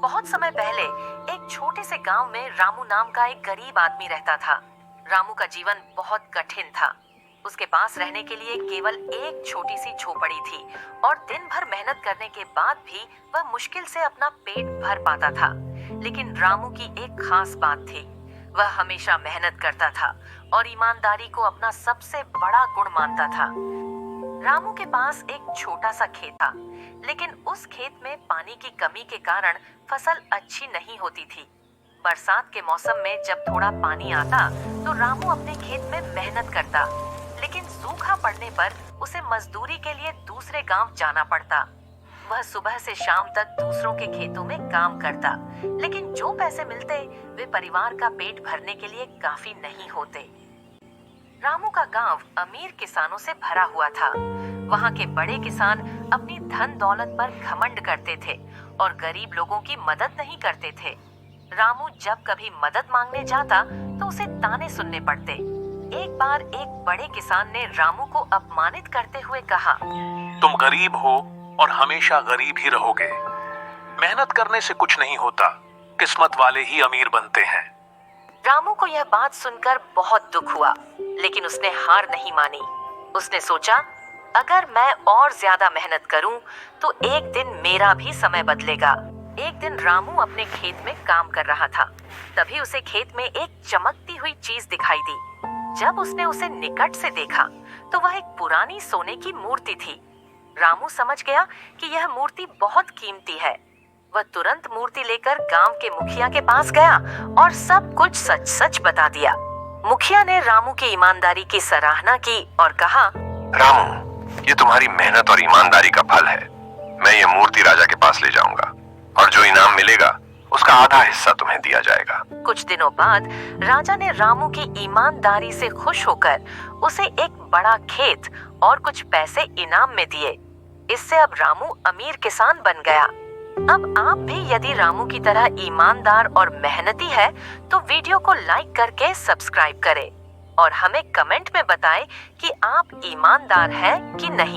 बहुत समय पहले एक छोटे से गांव में रामू नाम का एक गरीब आदमी रहता था। रामू का जीवन बहुत कठिन था। उसके पास रहने के लिए केवल एक छोटी सी झोपड़ी थी और दिन भर मेहनत करने के बाद भी वह मुश्किल से अपना पेट भर पाता था। लेकिन रामू की एक खास बात थी, वह हमेशा मेहनत करता था और ईमानदारी को अपना सबसे बड़ा गुण मानता था। रामू के पास एक छोटा सा खेत था, लेकिन उस खेत में पानी की कमी के कारण फसल अच्छी नहीं होती थी। बरसात के मौसम में जब थोड़ा पानी आता तो रामू अपने खेत में मेहनत करता, लेकिन सूखा पड़ने पर उसे मजदूरी के लिए दूसरे गांव जाना पड़ता। वह सुबह से शाम तक दूसरों के खेतों में काम करता, लेकिन जो पैसे मिलते वे परिवार का पेट भरने के लिए काफी नहीं होते। रामू का गांव अमीर किसानों से भरा हुआ था। वहां के बड़े किसान अपनी धन दौलत पर घमंड करते थे और गरीब लोगों की मदद नहीं करते थे। रामू जब कभी मदद मांगने जाता तो उसे ताने सुनने पड़ते। एक बार एक बड़े किसान ने रामू को अपमानित करते हुए कहा, तुम गरीब हो और हमेशा गरीब ही रहोगे। मेहनत करने से कुछ नहीं होता, किस्मत वाले ही अमीर बनते हैं। रामू को यह बात सुनकर बहुत दुख हुआ, लेकिन उसने हार नहीं मानी। उसने सोचा, अगर मैं और ज्यादा मेहनत करूं तो एक दिन मेरा भी समय बदलेगा। एक दिन रामू अपने खेत में काम कर रहा था। तभी उसे खेत में एक चमकती हुई चीज दिखाई दी। जब उसने उसे निकट से देखा तो वह एक पुरानी सोने की मूर्ति थी। रामू समझ गया कि यह मूर्ति बहुत कीमती है। वह तुरंत मूर्ति लेकर गांव के मुखिया के पास गया और सब कुछ सच सच बता दिया। मुखिया ने रामू की ईमानदारी की सराहना की और कहा, रामू, ये तुम्हारी मेहनत और ईमानदारी का फल है। मैं ये मूर्ति राजा के पास ले जाऊंगा और जो इनाम मिलेगा उसका आधा हिस्सा तुम्हें दिया जाएगा। कुछ दिनों बाद राजा ने रामू की ईमानदारी से खुश होकर उसे एक बड़ा खेत और कुछ पैसे इनाम में दिए। इससे अब रामू अमीर किसान बन गया। अब आप भी यदि रामू की तरह ईमानदार और मेहनती है तो वीडियो को लाइक करके सब्सक्राइब करें और हमें कमेंट में बताएं कि आप ईमानदार हैं कि नहीं।